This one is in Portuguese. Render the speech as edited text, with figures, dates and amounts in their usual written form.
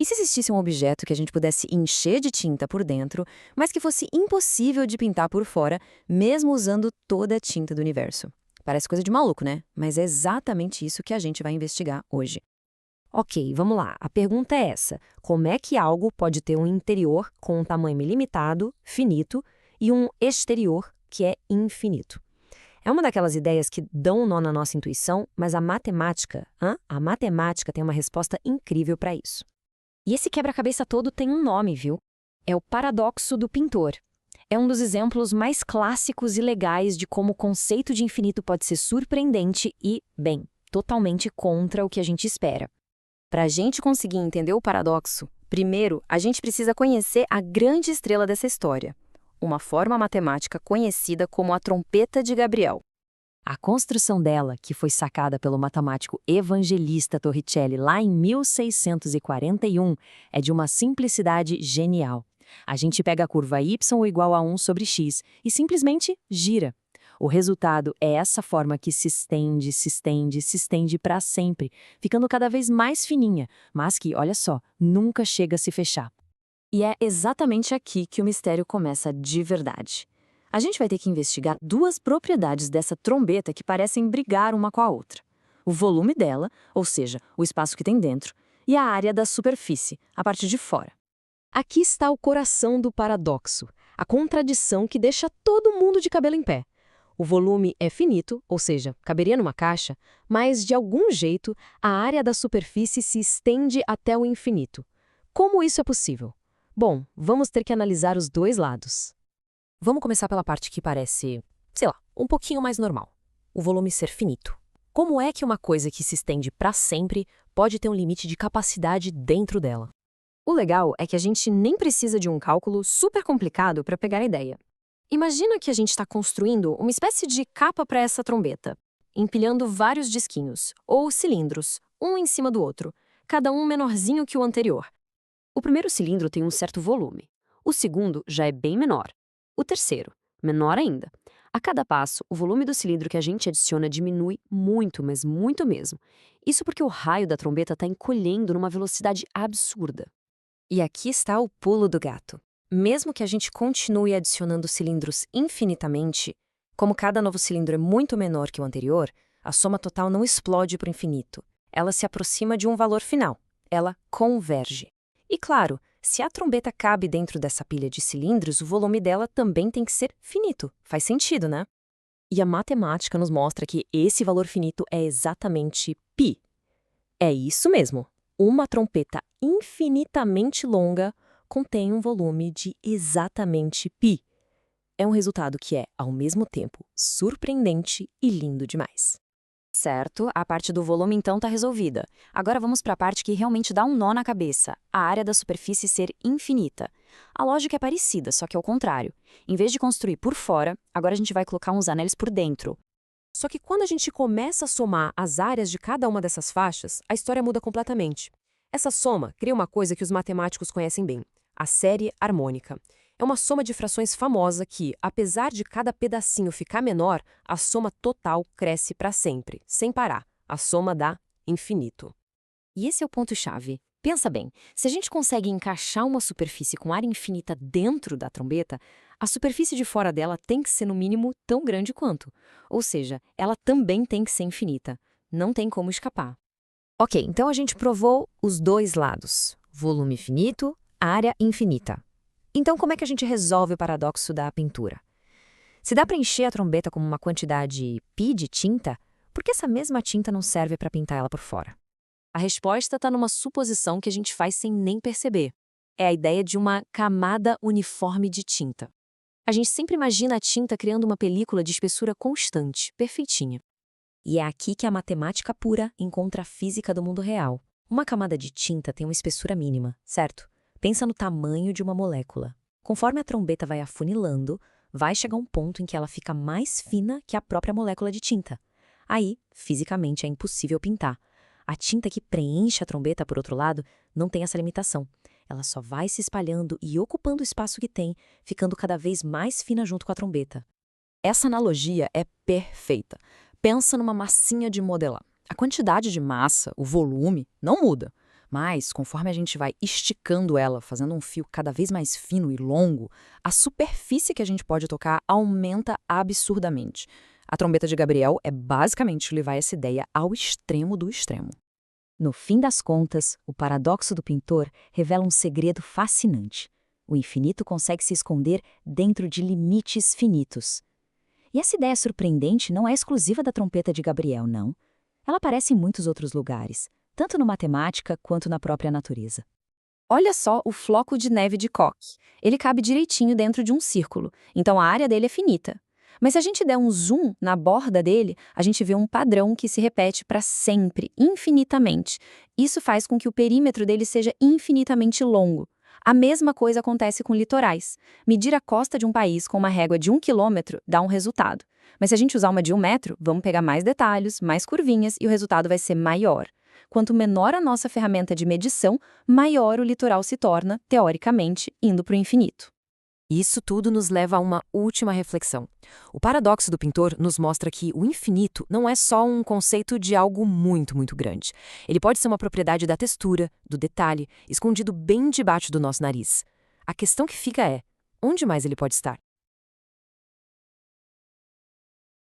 se existisse um objeto que a gente pudesse encher de tinta por dentro, mas que fosse impossível de pintar por fora, mesmo usando toda a tinta do universo? Parece coisa de maluco, né? Mas é exatamente isso que a gente vai investigar hoje. Ok, vamos lá. A pergunta é essa: como é que algo pode ter um interior com um tamanho ilimitado, finito, e um exterior que é infinito? É uma daquelas ideias que dão um nó na nossa intuição, mas a matemática tem uma resposta incrível para isso. E esse quebra-cabeça todo tem um nome, viu? É o paradoxo do pintor. É um dos exemplos mais clássicos e legais de como o conceito de infinito pode ser surpreendente e, bem, totalmente contra o que a gente espera. Para a gente conseguir entender o paradoxo, primeiro a gente precisa conhecer a grande estrela dessa história, uma forma matemática conhecida como a trompeta de Gabriel. A construção dela, que foi sacada pelo matemático Evangelista Torricelli lá em 1641, é de uma simplicidade genial. A gente pega a curva y igual a 1 sobre x e simplesmente gira. O resultado é essa forma que se estende, se estende, se estende para sempre, ficando cada vez mais fininha, mas que, olha só, nunca chega a se fechar. E é exatamente aqui que o mistério começa de verdade. A gente vai ter que investigar duas propriedades dessa trombeta que parecem brigar uma com a outra. O volume dela, ou seja, o espaço que tem dentro, e a área da superfície, a parte de fora. Aqui está o coração do paradoxo, a contradição que deixa todo mundo de cabelo em pé. O volume é finito, ou seja, caberia numa caixa, mas, de algum jeito, a área da superfície se estende até o infinito. Como isso é possível? Bom, vamos ter que analisar os dois lados. Vamos começar pela parte que parece, sei lá, um pouquinho mais normal. O volume ser finito. Como é que uma coisa que se estende para sempre pode ter um limite de capacidade dentro dela? O legal é que a gente nem precisa de um cálculo super complicado para pegar a ideia. Imagina que a gente está construindo uma espécie de capa para essa trombeta, empilhando vários disquinhos, ou cilindros, um em cima do outro, cada um menorzinho que o anterior. O primeiro cilindro tem um certo volume. O segundo já é bem menor. O terceiro, menor ainda. A cada passo, o volume do cilindro que a gente adiciona diminui muito, mas muito mesmo. Isso porque o raio da trombeta está encolhendo numa velocidade absurda. E aqui está o pulo do gato. Mesmo que a gente continue adicionando cilindros infinitamente, como cada novo cilindro é muito menor que o anterior, a soma total não explode para o infinito. Ela se aproxima de um valor final. Ela converge. E claro, se a trombeta cabe dentro dessa pilha de cilindros, o volume dela também tem que ser finito. Faz sentido, né? E a matemática nos mostra que esse valor finito é exatamente π. É isso mesmo. Uma trompeta infinitamente longa contém um volume de exatamente π. É um resultado que é, ao mesmo tempo, surpreendente e lindo demais. Certo, a parte do volume então está resolvida. Agora vamos para a parte que realmente dá um nó na cabeça, a área da superfície ser infinita. A lógica é parecida, só que ao contrário. Em vez de construir por fora, agora a gente vai colocar uns anéis por dentro. Só que quando a gente começa a somar as áreas de cada uma dessas faixas, a história muda completamente. Essa soma cria uma coisa que os matemáticos conhecem bem, a série harmônica. É uma soma de frações famosa que, apesar de cada pedacinho ficar menor, a soma total cresce para sempre, sem parar. A soma dá infinito. E esse é o ponto-chave. Pensa bem, se a gente consegue encaixar uma superfície com área infinita dentro da trombeta, a superfície de fora dela tem que ser no mínimo tão grande quanto. Ou seja, ela também tem que ser infinita. Não tem como escapar. Ok, então a gente provou os dois lados. Volume finito, área infinita. Então, como é que a gente resolve o paradoxo da pintura? Se dá para encher a trombeta com uma quantidade π de tinta, por que essa mesma tinta não serve para pintar ela por fora? A resposta está numa suposição que a gente faz sem nem perceber. É a ideia de uma camada uniforme de tinta. A gente sempre imagina a tinta criando uma película de espessura constante, perfeitinha. E é aqui que a matemática pura encontra a física do mundo real. Uma camada de tinta tem uma espessura mínima, certo? Pensa no tamanho de uma molécula. Conforme a trombeta vai afunilando, vai chegar um ponto em que ela fica mais fina que a própria molécula de tinta. Aí, fisicamente, é impossível pintar. A tinta que preenche a trombeta, por outro lado, não tem essa limitação. Ela só vai se espalhando e ocupando o espaço que tem, ficando cada vez mais fina junto com a trombeta. Essa analogia é perfeita. Pensa numa massinha de modelar. A quantidade de massa, o volume, não muda, Mas, conforme a gente vai esticando ela, fazendo um fio cada vez mais fino e longo, a superfície que a gente pode tocar aumenta absurdamente. A trombeta de Gabriel é basicamente levar essa ideia ao extremo do extremo. No fim das contas, o paradoxo do pintor revela um segredo fascinante. O infinito consegue se esconder dentro de limites finitos. E essa ideia surpreendente não é exclusiva da trompeta de Gabriel, não. Ela aparece em muitos outros lugares, tanto na matemática quanto na própria natureza. Olha só o floco de neve de Koch. Ele cabe direitinho dentro de um círculo, então a área dele é finita. Mas se a gente der um zoom na borda dele, a gente vê um padrão que se repete para sempre, infinitamente. Isso faz com que o perímetro dele seja infinitamente longo. A mesma coisa acontece com litorais. Medir a costa de um país com uma régua de 1 quilômetro dá um resultado. Mas se a gente usar uma de 1 metro, vamos pegar mais detalhes, mais curvinhas e o resultado vai ser maior. Quanto menor a nossa ferramenta de medição, maior o litoral se torna, teoricamente, indo para o infinito. Isso tudo nos leva a uma última reflexão. O paradoxo do pintor nos mostra que o infinito não é só um conceito de algo muito, muito grande. Ele pode ser uma propriedade da textura, do detalhe, escondido bem debaixo do nosso nariz. A questão que fica é, onde mais ele pode estar?